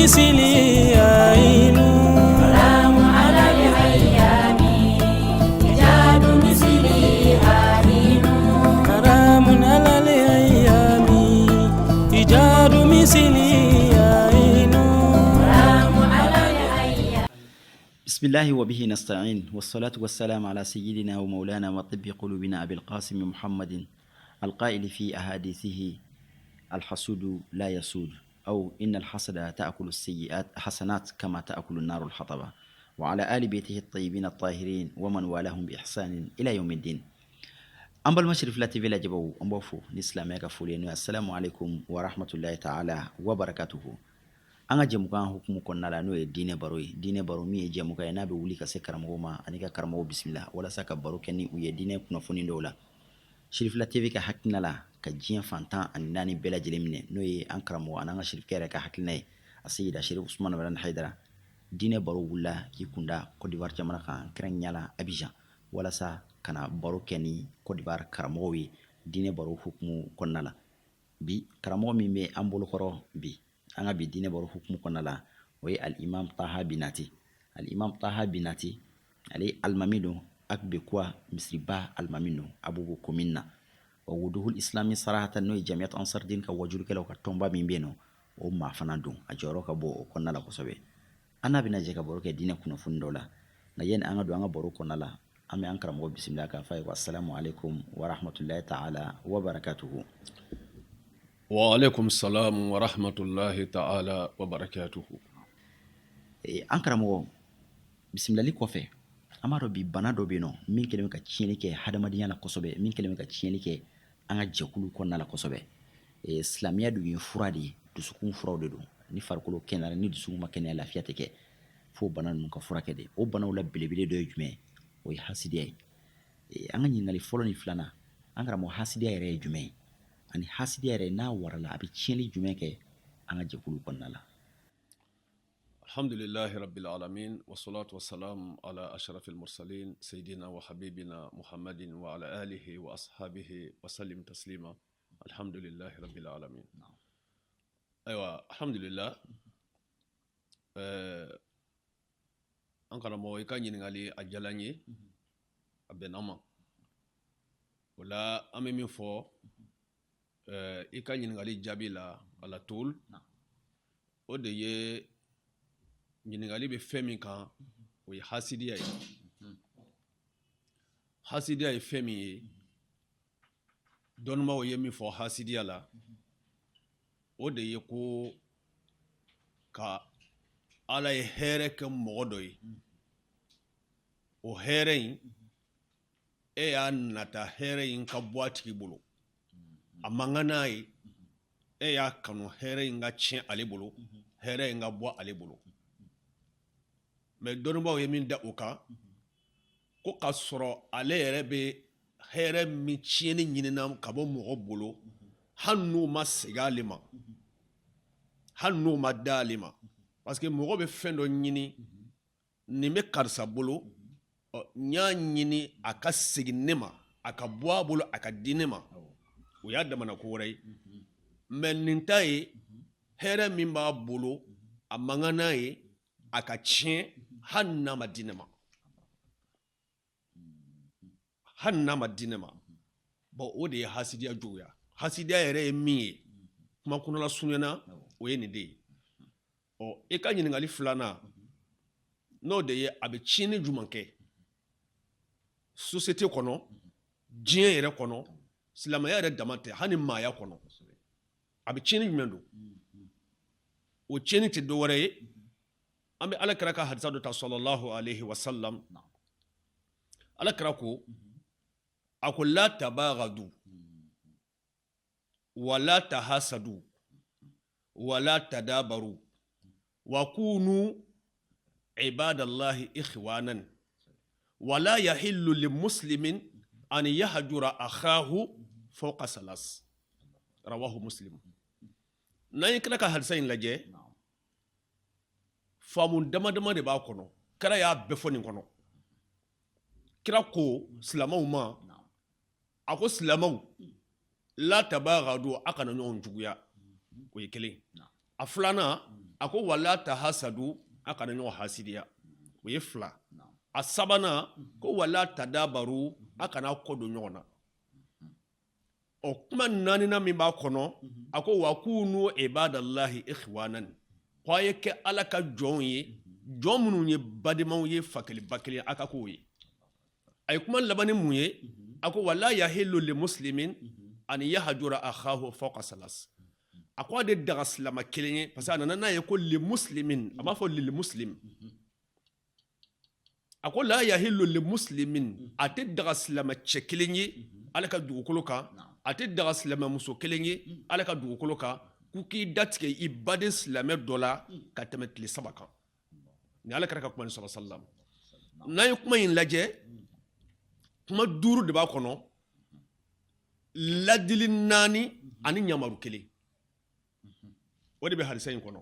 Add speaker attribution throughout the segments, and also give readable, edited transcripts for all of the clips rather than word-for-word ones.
Speaker 1: مثلي عين
Speaker 2: سلام على الأيام إيجاد مثلي عين
Speaker 1: حرام على الأيام إيجاد مثلي عين
Speaker 2: سلام على الأيام.
Speaker 3: بسم الله وبه نستعين والصلاة والسلام على سيدنا ومولانا وطب قلوبنا أبي القاسم محمد القائل في أحاديثه الحسود لا يسود أو إن الحسد تأكل السيئات حسنات كما تأكل النار الحطب وعلى آل بيته الطيبين الطاهرين ومن والاهم بإحسان إلى يوم الدين. أمبل مشرف لا تي فيلا جبو أمبوفو نسلام يكفولين السلام عليكم ورحمة الله تعالى وبركاته. Anga jamukan hukumu konnala no e dine baro mi e jamuka ina be wuli ka se karamo ma anika karamo bismillah wala saka baro kenni u ye dine kuna foni dola Shirif la TV ka hakina la ka jiyan fantan ani nani bela jelemine no ye an karamo ananga shirif kere ka hakina e asida Shirif Usman Baran Haidara dine baro wula ki kunda Côte d'Ivoire jamana kan kren nyala Abidjan wala sa kana baro kenni Côte d'Ivoire karamo wi dine baro hukumu konnala bi karamo mi me ambolo koro bi anga bi dine baro hukumu konala way al imam Taha Binati ali almamido akbe kwa misriba almamino abubu kominna wa wuduhul islami sarahatan no jamiat ansar din ka wajul kala ka tomba mi beno o ma fanadu a joro ka bo konala ko sobe ana bina je ka baro ke dine kuno fundola na yen anga do anga baro konala ame ankara mo bismillah ka fa wa assalamu alaikum wa rahmatullahi ta'ala wa barakatuhu.
Speaker 4: وعليكم السلام ورحمة الله تعالى وبركاته.
Speaker 3: Ankara mo bismillah ko fe amaro bi banado be no min keleme ka tieni ke hadamadiya la kosobe min keleme ka tieni ke anga jekulu ko na la kosobe islamiya du yin furadi dusukun furade do ni farkolo kenara ni dusukun makene lafiya teke fo banan mun ka furake de o banaw la bilebile do jume o hasidiya anga nyingali folo ni flana ankara mo hasidiya yere jume ani hasidiya yere na warala abi tieni jume ke anga jekulu ko na la.
Speaker 4: الحمد لله رب العالمين والصلاة والسلام على أشرف المرسلين سيدنا وحبيبنا محمد وعلى آله وأصحابه وسلم تسليما. الحمد لله رب العالمين. أيوة الحمد لله. أنكر مويكا ينغالي أجلاني أبناما ولا أمي من فو إيكا ينغالي جابيلا على طول ودي ɲininkali bɛ fɛn min kan o ye hasidiya ye. Hasidiya ye fɛn min ye dɔnnibaw ye min fɔ hasidiya la o de ye ko ka Ala ye hɛrɛ kɛ mɔgɔ dɔ ye o hɛrɛ in e y'a nata hɛrɛ in ka bɔ a tigi bolo a man kan n'a ye e y'a kanu hɛrɛ in ka tiɲɛ ale bolo hɛrɛ in ka bɔ ale bolo. Mais dɔnnibaw ye min da o kan ko ka sɔrɔ ale yɛrɛ bɛ hɛrɛ min tiɲɛni ɲinina ka bɔ mɔgɔ bolo hali n'o ma segin ale ma hali n'o ma da ale ma parce que mɔgɔ bɛ fɛn dɔ ɲini nin bɛ karisa bolo n y'a ɲini a ka segin ne ma a ka bɔ a bolo a ka di ne ma o y'a damana ko wɛrɛ ye mais nin ta ye hɛrɛ min b'a bolo a man kan n'a ye a ka tiɲɛ hali n'a ma di ne ma hali n'a ma di ne ma bon o de ye hasidiya juguya. Hasidiya yɛrɛ ye min ye kuma kɔnɔla sunyana o ye nin de ye. E ka ɲininkali filanan n'o de ye a bɛ tiɲɛni jumɛn kɛ société kɔnɔ diɲɛ yɛrɛ kɔnɔ silamɛya yɛrɛ dama tɛ hali maaya kɔnɔ a bɛ tiɲɛni jumɛn don o tiɲɛni tɛ dɔ wɛrɛ ye an bɛ Alakira ka hadisa dɔ ta sallallahu alaihi wa sallam. Alakira ko a ko la tabaghadu wa la tahasadu wa la tadabaru wa kunu ibadallahi ikhwanan wa la yahillu limuslimin an yahjura akhahu fawqa salas rawahu Muslim. N'an ye kira ka hadisa in lajɛ faamu dama dama de b'a kɔnɔ kira y'a bɛɛ fɔ nin kɔnɔ. Kira ko silamɛw ma a ko silamɛw la tabaghadu a kana ɲɔgɔn juguya o ye kelen a filanan a ko wala tahasadu a kana ɲɔgɔn hasidiya o ye 2 a sabanan ko wala tadabaru a kana kɔ don ɲɔgɔn na o kuma 4nan min b'a kɔnɔ a ko wa kunu ibadallahi ikhwanan ko a ye kɛ Ala ka jɔnw ye jɔn minnu ye badimaw ye fakelen bakelen a ka k'o ye a ye kuma laban ni mun ye a ko wala yahillu li muslimin an yahjura akhahu fawqa salas a ko a de daga silama kelen ye parce que a nana n'a ye ko li muslimin a b'a fɔ lil muslim a ko la yahillu li muslimin a tɛ daga silama cɛ kelen ye Ala ka dugukolo kan a tɛ daga silama muso kelen ye Ala ka dugukolo kan k'u k'i datigɛ i baden silamɛ dɔ la ka tɛmɛ tile 3 kan ni Ala kɛra ka kuma ni sallallahu alaihi wasallam n'a ye kuma in lajɛ kuma 5 de b'a kɔnɔ ladili 4 ani ɲamaru 1 o de bɛ hadisa in kɔnɔ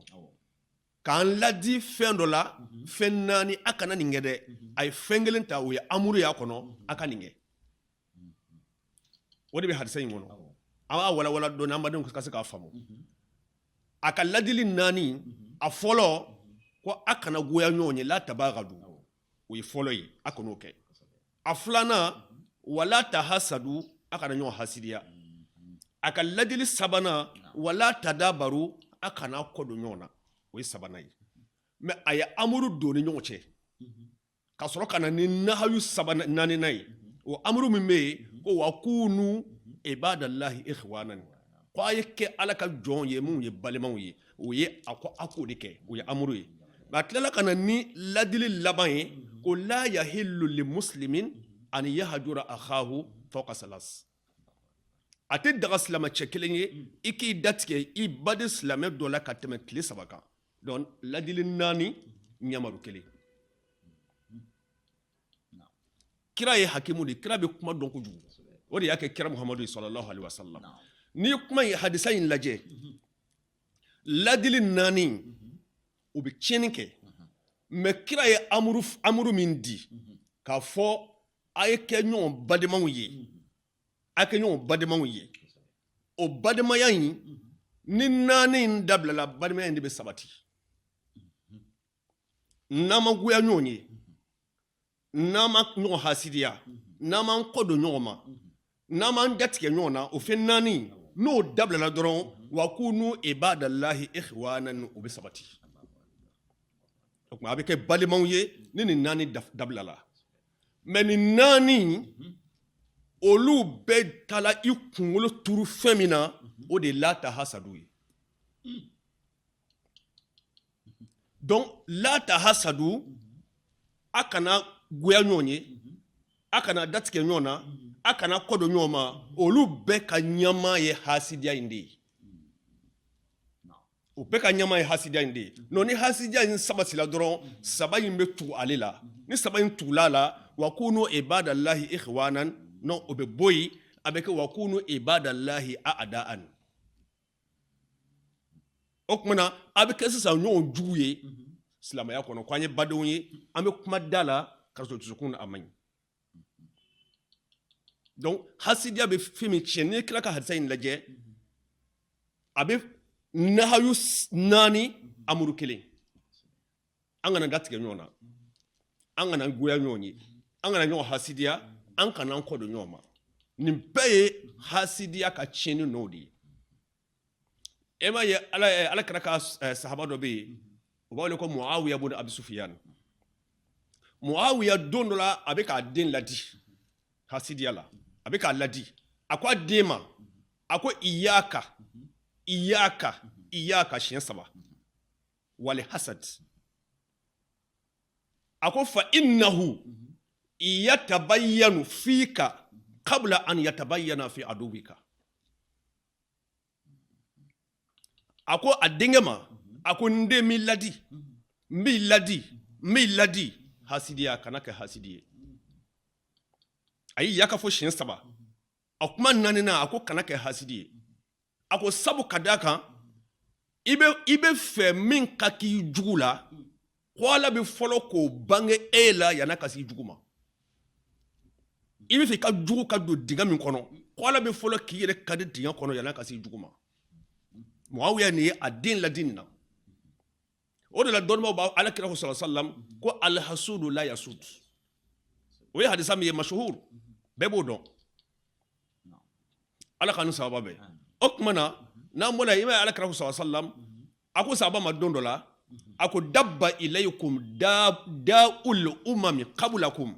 Speaker 4: k'an ladi fɛn dɔ la fɛn 4 a kana nin kɛ dɛ a ye fɛn 1 ta o ye amuru y'a kɔnɔ a ka nin kɛ o de bɛ hadisa in kɔnɔ an b'a walawala dɔɔni an badenw ka se k'a faamu a ka ladili 4 a fɔlɔ ko a kana goya ɲɔgɔn ye la tabagadu o ye fɔlɔ ye a kan'o kɛ a filanan wala tahasadu a kana ɲɔgɔn hasidiya a ka ladili 3nan wala tadabaru a kana kɔ don ɲɔgɔn na o ye 3nan ye mais a ye amuru don ni ɲɔgɔn cɛ ka sɔrɔ ka na ni nahayu 4nan ye o amuru min bɛ yen ko wa kunu ibadallahi ikhwanan ko a ye kɛ Ala ka jɔn ye mun ye balimaw ye o ye a ko a k'o de kɛ o ye amuru ye a tilala ka na ni ladili laban ye ko la yahillu li muslimin an yahjura akhahu fawqa salas a tɛ daga silama cɛ kelen ye i k'i datigɛ i baden silamɛ dɔ la ka tɛmɛ tile 3 kan donc ladili 4 ɲamaru 1 kira ye hakimu de kira bɛ kuma dɔn kojugu o de y'a kɛ kira Muhamadu sallallahu alaihi wasallam ni kuma ye hadisa in lajɛ ladili 4 u bɛ tiɲɛni kɛ mais kira ye amuru min di k'a fɔ a ye kɛ ɲɔgɔn badimaw ye a kɛ ɲɔgɔn badimaw ye o badimaya in ni 4 in dabilala badimaya in de bɛ sabati n'an ma goya ɲɔgɔn ye n'an ma ɲɔgɔn hasidiya n'an m'an kɔ don ɲɔgɔn ma n'an m'an datigɛ ɲɔgɔn na o fɛn 4 n'o dabilala dɔrɔn wa kunu ibadallahi ikhwanan o bɛ sabati o tuma a bɛ kɛ balimaw ye ni nin 4 dabilala mais nin 4 olu bɛɛ taala i kunkolo turu fɛn min na o de la tahasadu ye donc la tahasadu a kana goya ɲɔgɔn ye a kana datigɛ ɲɔgɔn na a kana kɔ don ɲɔgɔn ma olu bɛɛ ka ɲama ye hasidiya in de ye o bɛɛ ka ɲama ye hasidiya in de ye non ni hasidiya in sabatila dɔrɔn 3 in bɛ tugu ale la ni 3 in tugula la wa kunu ibadallahi ikhwanan non o bɛ bɔ yen a bɛ kɛ wa kunu ibadallahi a'da'an o kumana a bɛ kɛ sisan ɲɔgɔn jugu ye silamɛya kɔnɔ ko an ye badenw ye an bɛ kuma da la ka sɔrɔ dusukun na a man ɲi donc hasidiya bɛ fɛn min tiɲɛ n'i kila ka hadisa in lajɛ a bɛ nahayu 4 amuru 1 an kana datigɛ ɲɔgɔn na an kana goya ɲɔgɔn ye an kana ɲɔgɔn hasidiya an kana an kɔ don ɲɔgɔn ma nin bɛɛ ye hasidiya ka tiɲɛni n'o de ye e m'a ye ala kɛra ka sahaba dɔ bɛ yen u b'a wele ko Muawiya ibn Abi Sufyan Muawiya don dɔ la a bɛ k'a den ladi hasidiya la a bɛ k'a ladi a ko a den ma a ko iyaka siɲɛ 3 wali hasad a ko fa innahu yatabayyanu fika qabla an yatabayyana fi aduwika a ko a denkɛ ma a ko n den min ladi hasidiya kana kɛ hasidi ye a yi yaka fɔ siɲɛ 3 a kuma 4nan a ko kana kɛ hasidi ye a ko sabu ka da kan i bɛ fɛ min ka k'i jugu la ko Ala bɛ fɔlɔ k'o bange e la yana ka s'i jugu ma i bɛ fɛ i ka jugu ka don dingɛ min kɔnɔ ko Ala bɛ fɔlɔ k'i yɛrɛ kadi dingɛ kɔnɔ yana ka s'i jugu ma Muawiya ni a den ladini na o de la dɔnnibaw b'a alakira ko sallallahu alaihi wasallam ko alhasudu la yasud o ye hadisa min ye mashhur bɛɛ b'o dɔn ala ka ni sababa bɛɛ o tuma na n'an bɔra i b'a ye alakira ko sallallahu alaihi wasallam a ko sahaba ma don dɔ la a ko dabba ilaykum da'ul umami qablakum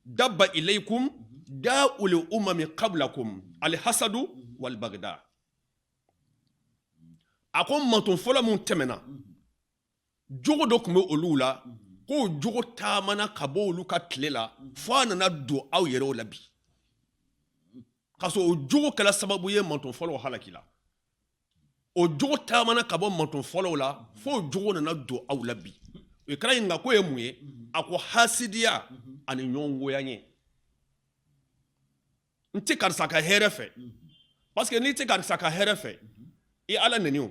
Speaker 4: dabba ilaykum da'ul umami qablakum alhasadu wal bagda a ko manton fɔlɔ mun tɛmɛna jogo dɔ tun bɛ olu la k'o jogo taamana ka bɔ olu ka tile la fo a nana don aw yɛrɛw la bi k'a sɔrɔ o jogo kɛla sababu ye manton fɔlɔw halaki la o jogo taamana ka bɔ manton fɔlɔw la fo o jogo nana don aw la bi o ye kɛra ɲininka ko ye mun ye a ko hasidiya ani ɲɔgɔn goya ɲɛ n tɛ karisa ka hɛrɛ fɛ parce que n'i tɛ karisa ka hɛrɛ fɛ i ala neni o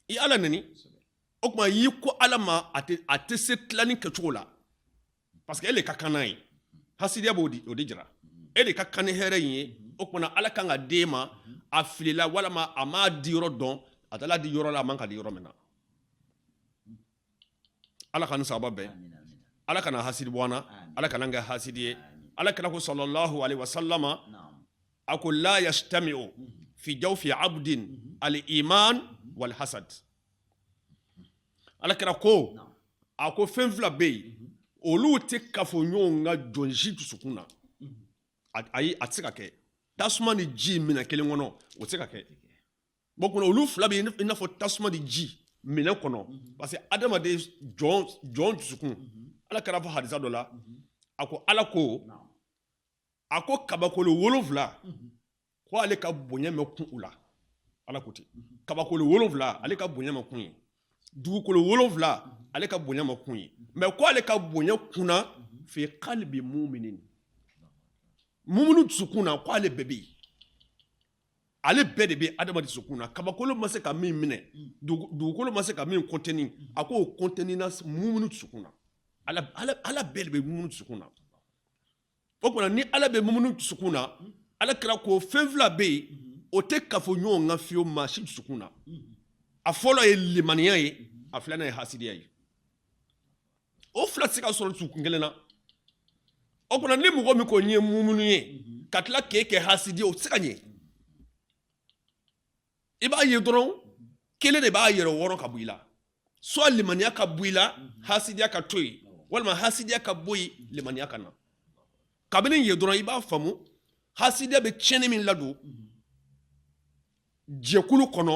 Speaker 4: i ala neni o tuma y'i ko ala ma a tɛ se tilani kɛcogo la parce que e de ka kan n'a ye hasidiya b'o de jira e de ka kan ni hɛrɛ in ye o tuma ala kan ka d'e ma a filila walama a m'a di yɔrɔ dɔn a taala di yɔrɔ la a man ka di yɔrɔ min na ala ka ni sababa bɛɛ ala kana hasidi bɔ an na ala kana kɛ hasidi ye ala kira ko sallallahu alaihi wasallama a ko la yastami'u fi jawfi abdin al-iman wal hasad ala kira ko a ko fɛn fila bɛ yen olu tɛ kafo ɲɔgɔn ka jɔnsi dusukun na ayi a tɛ se ka kɛ tasuma ni ji minɛ kelen kɔnɔ o tɛ se ka kɛ bon kɔnɔ olu fila bɛ i n'a fɔ tasuma ni ji minɛ kɔnɔ parce que adamaden jɔn dusukun ala kira fɔ hadisa dɔ la a ko ala ko a ko kabakolo 7 ko ale ka bonya mɛ kun u la ala ko ten kabakolo 7 ale ka bonya mɛ kun ye dugukolo 7 ale ka bonya mɛ kun ye mais ko ale ka bonya kunna fi qalbi mu'minin mumunu dusukun na ko ale bɛɛ bɛ yen ale bɛɛ de bɛ adamaden dusukun na kabakolo ma se ka min minɛ dugukolo ma se ka min contenir a ko o contenir na mumunu dusukun na ala bɛɛ de bɛ mumunu dusukun na o tuma ni ala bɛ mumunu dusukun na ala kira ko fɛn fila bɛ yen o tɛ kafo ɲɔgɔn kan fiyewu maa si dusukun na a fɔlɔ ye limaniya ye a filanan ye hasidiya ye o fila tɛ se ka sɔrɔ dusukun kelen na o tuma ni mɔgɔ min ko n ye mumunu ye ka tila k'e kɛ hasidi ye o tɛ se ka ɲɛ i b'a ye dɔrɔn kelen de b'a yɛrɛ wɔrɔ ka bɔ i la soit limaniya ka bɔ i la hasidiya ka to yen walima hasidiya ka bɔ yen limaniya ka na kabini ye dɔrɔn i b'a faamu hasidiya bɛ tiɲɛni min ladon jɛkulu kɔnɔ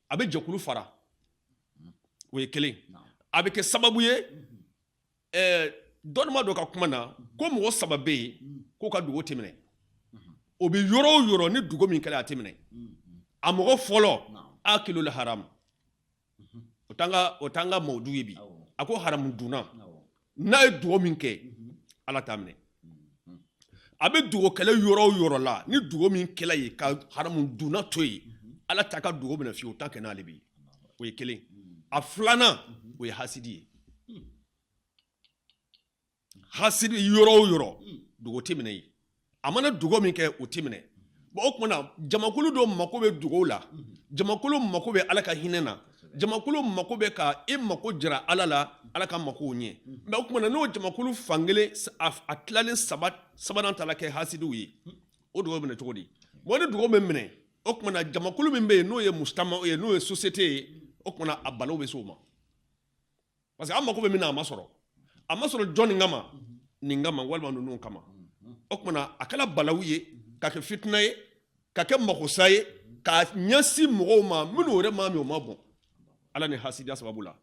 Speaker 4: a bɛ jɛkulu fara o ye kelen a bɛ kɛ sababu ye dɔnnima dɔ ka kuma na ko mɔgɔ 3 bɛ yen k'o ka dugo tɛ minɛ o bɛ yɔrɔ o yɔrɔ ni dugo min kɛra a tɛ minɛ a mɔgɔ fɔlɔ akilul haram o t'an ka mawudu ye bi a ko haramu dunna n'a ye dugo min kɛ ala t'a minɛ a bɛ dugo kɛlɛ yɔrɔ o yɔrɔ la ni dugo min kɛla ye ka haramu dunna to yen ala t'a ka dugo minɛ fiyewu o t'a kɛ n'ale bɛ o ye kelen a filanan o ye hasidi ye hasidi yɔrɔ o yɔrɔ dugo tɛ minɛ yen a mana dugo min kɛ o tɛ minɛ bon o kumana jamakulu dɔ mako bɛ dugow la jamakulu mako bɛ ala ka hinɛ na jamakulu mako bɛ ka e mako jira ala la ala ka mako ɲɛ mais o kumana n'o jamakulu fankelen a tilalen sabanan ta la kɛ hasidiw ye o dugo minɛ cogo di bon ni dugo bɛ minɛ o kumana jamakulu min bɛ yen n'o ye mujtama ye n'o ye société ye o kumana a balaw bɛ se o ma parce que an mako bɛ min na a ma sɔrɔ jɔn nin kama walima ninnu kama o kumana a kɛla balaw ye ka kɛ fitina ye ka kɛ makosa ye ka ɲɛsin mɔgɔw ma minnu yɛrɛ maa min o ma bɔn ala ni hasidiya sababu la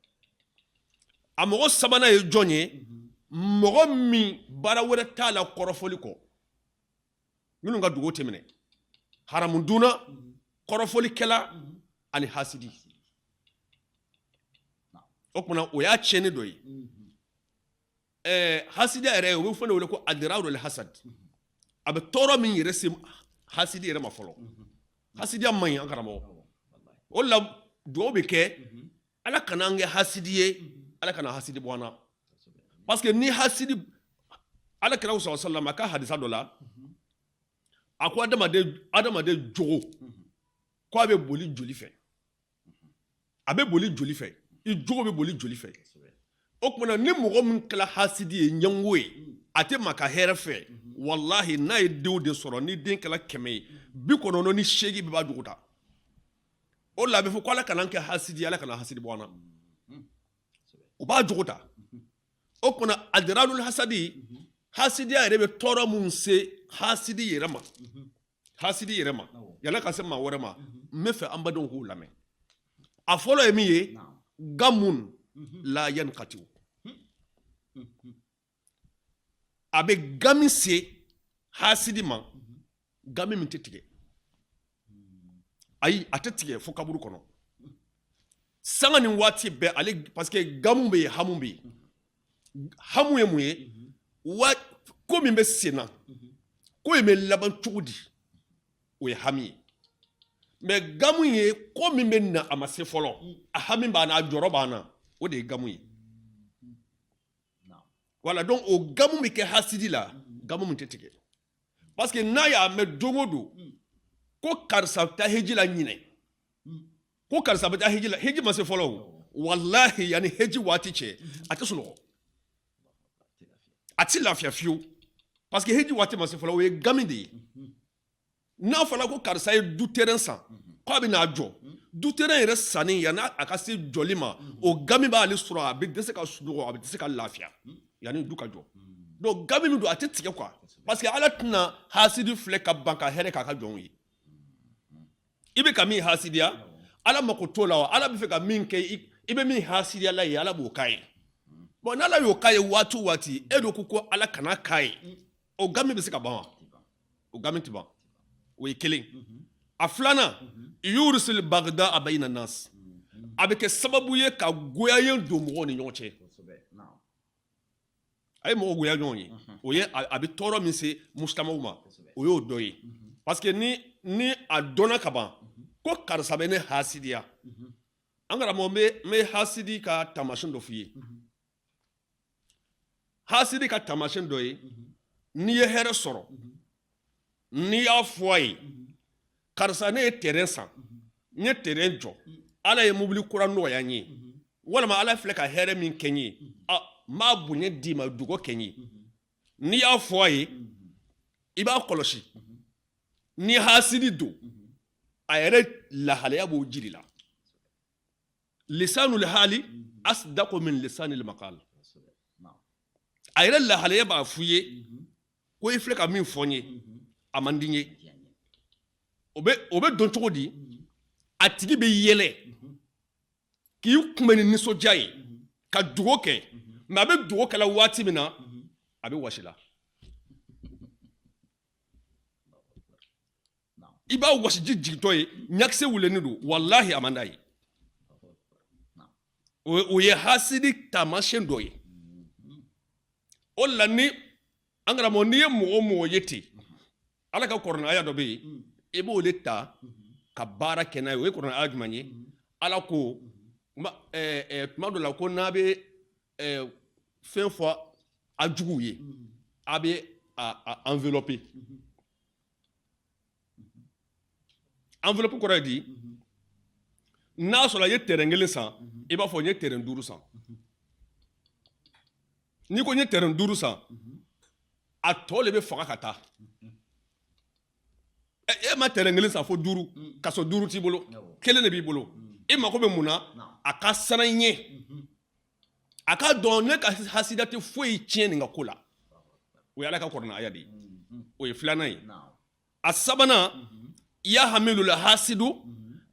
Speaker 4: a mɔgɔ sabanan ye jɔn ye mɔgɔ min baara wɛrɛ t'a la kɔrɔfɔli kɔ minnu ka dugo tɛ minɛ haramu dunna kɔrɔfɔlikɛla ani hasidi o kumana o y'a tiɲɛni dɔ ye hasidiya yɛrɛ o bɛ fɔ ne wele ko adirarul hasad a bɛ tɔɔrɔ min yɛrɛ se hasidi yɛrɛ ma fɔlɔ hasidiya man ɲi an karamɔgɔ o la dugawu bɛ kɛ ala kana an kɛ hasidi ye ala kana hasidi bɔ an na parce que ni hasidi ala kira sallallahu alaihi wasallam a ka hadisa dɔ la a ko adamaden jogo ko a bɛ boli joli fɛ a bɛ boli joli fɛ I jogo bɛ boli joli fɛ o kuma ni mɔgɔ min kɛla hasidi ye ɲɛngo ye a tɛ maka hɛrɛ fɛ wallahi n'a ye denw de sɔrɔ ni den kɛla 100 ye 98 bɛɛ b'a jogo ta o la a bɛ fɔ ko Ala kana kɛ hasidi Ala kana hasidi bɔ an na u b'a jogo ta o kuma adrarul hasadi hasidiya yɛrɛ bɛ tɔɔrɔ mun se hasidi yɛrɛ ma yana ka se maa wɛrɛ ma n bɛ fɛ an badenw k'u lamɛn a fɔlɔ ye min ye gamun la yanqati a bɛ gami se hasidi ma gami min tɛ tigɛ ayi a tɛ tigɛ fo kaburu kɔnɔ sanga ni waati bɛɛ ale parce que gamu bɛ yen hamu bɛ yen hamu ye mun ye ko min bɛ senna ko in bɛ laban cogo di o ye hami ye mais gamu ye ko min bɛ na a ma se fɔlɔ a hami b'a na a jɔrɔ b'a na o de ye gamu ye voilà donc o gamu bɛ kɛ hasidi la gamu min tɛ tigɛ parce que n'a y'a mɛn don o don ko karisa bɛ taa heji la ɲinɛ ko karisa bɛ taa heji la heji ma se fɔlɔ o wallahi yanni heji waati cɛ a tɛ sunɔgɔ a tɛ lafiya fiyewu parce que heji waati ma se fɔlɔ o ye gami de ye n'a fɔra ko karisa ye du terrain san k'a bɛ n'a jɔ du terrain yɛrɛ sanni yanni a ka se jɔli ma o gami b'ale sɔrɔ a bɛ dɛsɛ ka sunɔgɔ a bɛ dɛsɛ ka lafiya yanni du ka jɔ donc gami min don a tɛ tigɛ quoi parce que Ala tɛna hasidi filɛ ka ban ka hɛrɛ k'a ka jɔnw ye I bɛ ka min hasidiya Ala mako t'o la wa Ala bɛ fɛ ka min kɛ I bɛ min hasidiya la ye Ala b'o k'a ye bon n'Ala y'o k'a ye waati o waati e de ko Ala kana k'a ye o gami bɛ se ka ban wa o gami tɛ ban o ye kelen a filanan yurisil bagda bayna nas a bɛ kɛ sababu ye ka goyayen don mɔgɔw ni ɲɔgɔn cɛ a ye mɔgɔ goya ɲɔgɔn ye o ye a bɛ tɔɔrɔ min se muslimaw ma o y'o dɔ ye parce que ni a dɔnna ka ban ko karisa bɛ ne hasidiya an karamɔgɔ n bɛ hasidi ka taamasiyɛn dɔ f'i ye hasidi ka taamasiyɛn dɔ ye n'i ye hɛrɛ sɔrɔ n'i y'a fɔ a ye karisa ne ye terrain san n ye terrain jɔ Ala ye mobili kura nɔgɔya n ye walima Ala filɛ ka hɛrɛ min kɛ n ye n b'a bonya d'i ma dogo kɛ n ye n'i y'a fɔ a ye I b'a kɔlɔsi ni hasidi don a yɛrɛ lahalaya b'o jiri la lisanul hali asdaqu min lisanil maqal a yɛrɛ lahalaya b'a f'i ye ko I filɛ ka min fɔ n ye a man di n ye o bɛ dɔn cogo di a tigi bɛ yɛlɛ k'i kunbɛn ni nisɔndiya ye ka dugawu kɛ mais a bɛ dugawu kɛla waati min na a bɛ wasi la I b'a wasiji jigintɔ ye ɲakisɛ wulennen don wallahi a man d'a ye o ye hasidi taamasiyɛn dɔ ye o la ni an karamɔgɔ n'i ye mɔgɔ o mɔgɔ ye ten Ala ka kɔrɔna aya dɔ bɛ yen I b'o de ta ka baara kɛ n'a ye o ye kɔrɔna aya jumɛn ye Ala ko tuma dɔ la ko n'a bɛ fɛn fɔ a juguw ye a bɛ a envelopper enveloppe kɔrɔ ye di n'a sɔrɔ I ye terrain 1 san I b'a fɔ n ye terrain 5 san n'i ko n ye terrain 5 san a tɔ de bɛ faga ka taa e ma terrain 1 san fo 5 ka sɔrɔ 5 t'i bolo 1 de b'i bolo I mako bɛ mun na a ka siran I ɲɛ a ka dɔn ne ka hasida tɛ foyi tiɲɛ nin ka ko la o ye Ala ka kɔrɔna aya de ye o ye filanan ye a sabanan yahamilu la hasidu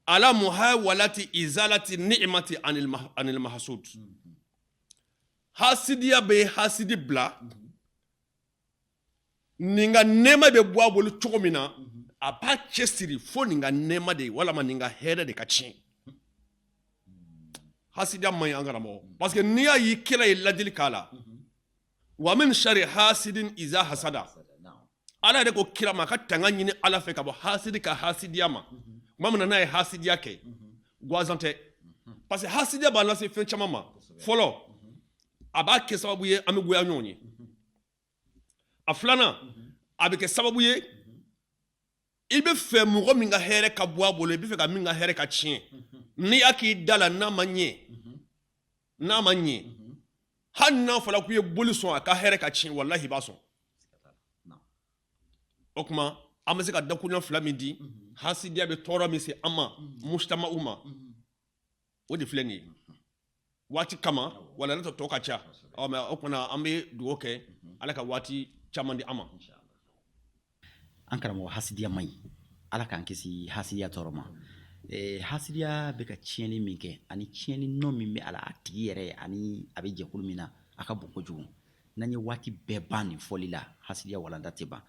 Speaker 4: ala muhawalati izalati ni'mati anil mahsud hasidiya bɛ hasidi bila nin ka nɛɛma bɛ bɔ a bolo cogo min na a b'a cɛsiri fo nin ka nɛɛma de walama nin ka hɛrɛ de ka tiɲɛ hasidiya man ɲi an karamɔgɔ parce que n'i y'a ye kira ye ladili k'a la wa min shari hasidin iza hasada Ala yɛrɛ ko kira ma ka tanga ɲini Ala fɛ ka bɔ hasidi ka hasidiya ma tuma min na n'a ye hasidiya kɛ gansan tɛ parce que hasidiya b'a lase fɛn caman ma fɔlɔ a b'a kɛ sababu ye an bɛ goya ɲɔgɔn ye a filanan a bɛ kɛ sababu ye i bɛ fɛ mɔgɔ min ka hɛrɛ ka bɔ a bolo i bɛ fɛ ka min ka hɛrɛ ka tiɲɛ ni a k'i da la n'a ma ɲɛ hali n'a fɔra k'u ye boli sɔn a ka hɛrɛ ka tiɲɛ walahi i b'a sɔn o tuma an bɛ se ka dakuruɲa 2 min di hasidiya bɛ tɔɔrɔ min se an ma mujtama'u ma o de filɛ nin ye waati kama wala ne tɔ ka ca mɛ o kumana an bɛ dugawu kɛ ala ka waati caman di an ma
Speaker 3: an karamɔgɔ hasidiya man ɲi ala k'an kisi hasidiya tɔɔrɔ ma hasidiya bɛ ka tiɲɛni min kɛ ani tiɲɛni nɔ min bɛ ala a tigi yɛrɛ ani a bɛ jɛkulu min na a ka bon kojugu n'an ye waati bɛɛ ban nin fɔli la hasidiya walanda tɛ ban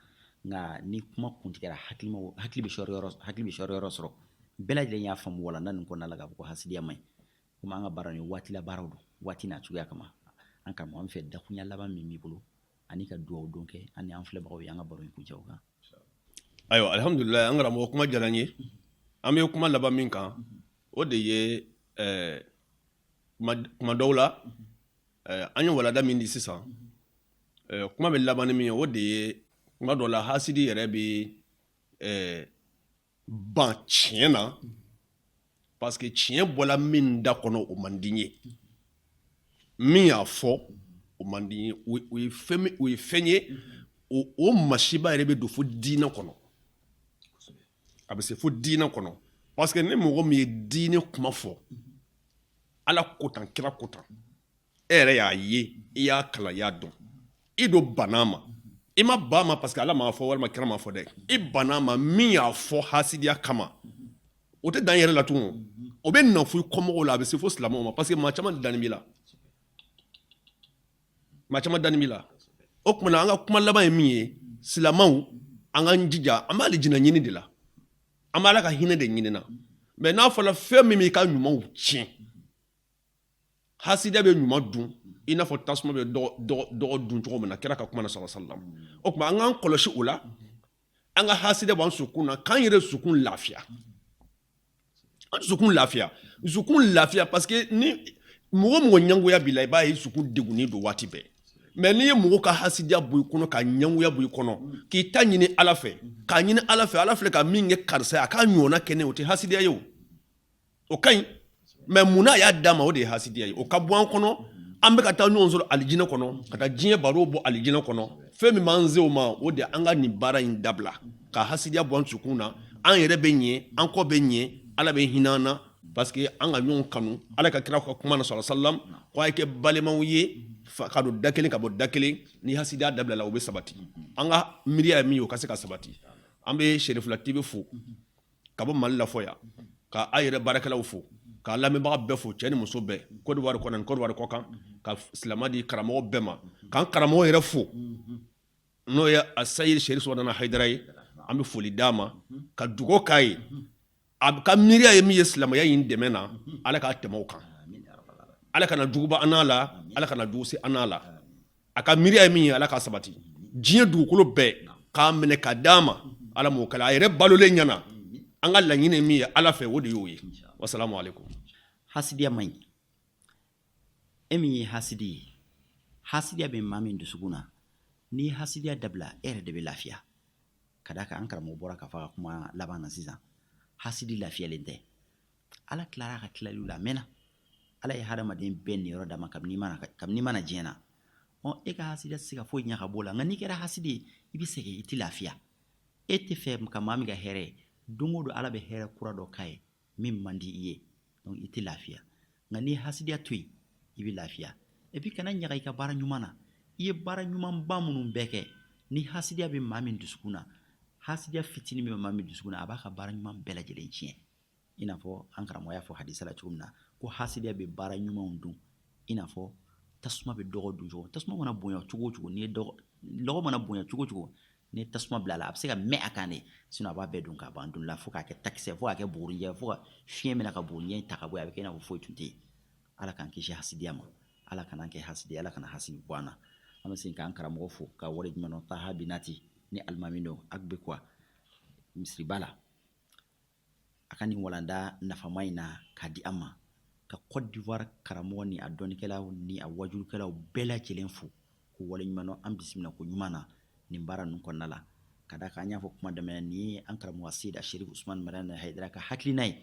Speaker 3: nka ni kuma kuntigɛra hakili bɛ sɔrɔ yɔrɔ sɔrɔ bɛɛ lajɛlen y'a faamu walanda nin kɔnɔna la k'a fɔ ko hasidiya man ɲi komi an ka baara ni waati la baaraw don waati n'a cogoya kama an karamɔgɔ an fɛ dakuruɲa laban min b'i bolo ani ka dugawu don kɛ ani an filɛbagaw ye an ka baro in kuncɛ o kan
Speaker 4: ayiwa alhamdulillah an karamɔgɔ kuma diyara n ye an bɛ kuma laban min kan o de ye kuma dɔw la an ye walanda min di sisan kuma bɛ laban ni min ye o de ye kuma dɔw la hasidi yɛrɛ bɛ ban tiɲɛ na parce que tiɲɛ bɔla min da kɔnɔ o man di n ye min y'a fɔ o man di n ye o ye fɛn ye o masiba yɛrɛ bɛ don fo diinɛ kɔnɔ a bɛ se fo diinɛ kɔnɔ parce que ni mɔgɔ min ye diinɛ kuma fɔ ala ko tan kira ko tan e yɛrɛ y'a ye i y'a kalan i y'a dɔn i don bana ma i ma ba ma parce que ala m'a fɔ walima kira m'a fɔ dɛ i bana ma min y'a fɔ hasidiya kama o tɛ dan yɛrɛ la tugun o bɛ na fo i kɔmɔgɔw la a bɛ se fo silamɛw ma parce que maa caman danni b'i la o kumana an ka kuma laban ye min ye silamɛw an k'an jija an b'ale jina ɲini de la an b'ala ka hinɛ de ɲini na mais n'a fɔra fɛn min b'i ka ɲumanw tiɲɛ hasidiya bɛ ɲuman dun i n'a fɔ tasuma bɛ dɔgɔ dun cogo min na kira ka kuma na sallallahu alaihi wasallam o kuma an k'an kɔlɔsi o la an ka hasidiya b'an sukun na k'an yɛrɛ sukun lafiya an sukun lafiya parce que ni mɔgɔ ɲangoya b'i la i b'a ye sukun degunnen don waati bɛɛ mais n'i ye mɔgɔ ka hasidiya bɔ i kɔnɔ ka ɲangoya bɔ i kɔnɔ k'i ta ɲini ala fɛ k'a ɲini ala fɛ ala filɛ ka min kɛ karisa ye a k'a ɲɔgɔnna kɛ ne o tɛ hasidiya ye o ka ɲi mais munna a y'a d'a ma o de ye hasidiya ye o ka bɔ an kɔnɔ an bɛ ka taa ɲɔgɔn sɔrɔ alijinɛ kɔnɔ ka taa diɲɛ baro bɔ alijinɛ kɔnɔ fɛn min b'an se o ma o de an ka nin baara in dabila ka hasidiya bɔ an sukun na an yɛrɛ bɛ ɲɛ an kɔ bɛ ɲɛ ala bɛ hinɛ an na parce que an ka ɲɔgɔn kanu ala ka kira ka kuma na sallallahu alaihi wasallam ko a ye kɛ balimaw ye ka don da kelen ka bɔ da kelen ni hasidiya dabila la o bɛ sabati an ka miiriya ye min ye o ka se ka sabati an bɛ Serifula TV fo ka bɔ Mali la fɔ yan ka a yɛrɛ baarakɛlaw fo ka lamɛnbaga bɛɛ fo cɛ ni muso bɛɛ Côte d'Ivoire kɔnɔ ni Côte d'Ivoire kɔkan ka silamɛ di karamɔgɔ bɛɛ ma k'an karamɔgɔ yɛrɛ fo n'o ye a Sayid Sherif Sumadana Hayidara ye an bɛ foli d'a ma ka dugawu k'a ye a ka miiriya ye min ye silamɛya in dɛmɛ na ala k'a tɛmɛ o kan ala kana juguba an n'a la ala kana jugu se an n'a la a ka miiriya ye min ye ala k'a sabati diɲɛ dugukolo bɛɛ k'a minɛ k'a d'a ma ala m'o kala a yɛrɛ balolen ɲɛna an ka laɲini ye min ye ala fɛ o de y'o ye wasalamu alaikum
Speaker 3: hasidiya man ɲi e min ye hasidi ye hasidiya bɛ maa min dusukun na n'i ye hasidiya dabila e yɛrɛ de bɛ lafiya ka d'a kan an karamɔgɔ bɔra k'a fɔ a ka kuma laban na sisan hasidi lafiyalen tɛ ala tilara a ka tilaliw la a mɛnna ala ye hadamaden bɛɛ niyɔrɔ d'a ma kabini mana diɲɛ na e ka hasidiya tɛ se ka foyi ɲɛ ka bɔ la nka n'i kɛra hasidi ye i bɛ sɛgɛn i tɛ lafiya e tɛ fɛ ka maa min ka hɛrɛ ye don o don ala bɛ hɛrɛ kura dɔ k'a ye min man di i ye donc i tɛ lafiya nka n'i ye hasidiya to yen i bɛ lafiya et puis kana ɲaga i ka baara ɲuman na i ye baara ɲumanba minnu bɛɛ kɛ ni hasidiya bɛ maa min dusukun na hasidiya fitinin bɛ maa min dusukun na a b'a ka baara ɲuman bɛɛ lajɛlen tiɲɛ i n'a fɔ an karamɔgɔ y'a fɔ hadisa la cogo min na ko hasidiya bɛ baara ɲumanw dun i n'a fɔ tasuma bɛ dɔgɔ dun cogo tasuma mana bonya cogo o cogo ni lɔgɔ mana bonya cogo o cogo ni tasuma bila la a bɛ se ka mɛn a kan de sinon a b'a bɛɛ dun k'a ban dun la fo k'a kɛ takisɛ fo k'a kɛ bugurinjɛ fo ka fiɲɛ minɛ ka bugurinjɛ ta ka bɔ a bɛ kɛ i n'a fɔ foyi tun tɛ yen ala k'an kisi hasidiya ma ala kana kɛ hasidi ala kana hasidi bɔ an na an bɛ segin k'an karamɔgɔ fo ka wale jumɛn na Taha Binati ni alimami don Agbe quoi misiriba la a ka nin walanda nafama in na k'a di an ma ka Côte d'Ivoire karamɔgɔ ni a dɔnnikɛlaw ni a wajulukɛlaw bɛɛ lajɛlen fo ko wale ɲuman na an bisimila ko ɲuman na nin baara ninnu kɔnɔna la ka da ka an y'a fɔ kuma daminɛ ni an karamɔgɔ Seydi Sherif Usman Marana Haidara ka hakilina ye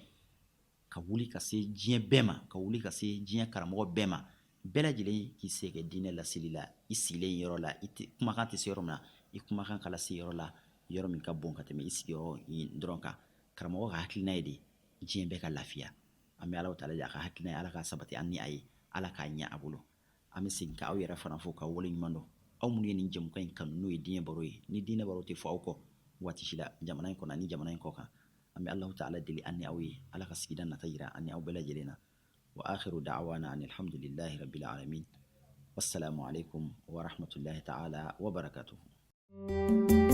Speaker 3: ka wuli ka se diɲɛ bɛɛ ma ka wuli ka se diɲɛ karamɔgɔ bɛɛ ma bɛɛ lajɛlen k'i se kɛ diinɛ laseli la i sigilen yɔrɔ la i kumakan tɛ se yɔrɔ min na i kumakan kala se yɔrɔ la yɔrɔ min ka bon ka tɛmɛ i sigiyɔrɔ dɔrɔn kan karamɔgɔ ka hakilina ye de diɲɛ bɛɛ ka lafiya an bɛ Alahu Taala a ka hakilina ye Ala ka sabati an ni a ye Ala k'a ɲɛ a bolo an bɛ segin ka aw yɛrɛ fana fo ka wale ɲuman dɔn aw minnu ye nin jɛmukan in kanu n'o ye diinɛ baro ye ni diinɛ baro tɛ fɔ aw kɔ waati si la jamana in kɔnɔ ani jamana in kɔ kan an bɛ Alahu Taala deli an ni aw ye Ala ka sigida nata yira an ni aw bɛɛ lajɛlen na wa akhiru da'wana anil hamdulillahi rabbil alamin wassalamu alaikum wa rahmatullahi ta'ala wa barakatuhu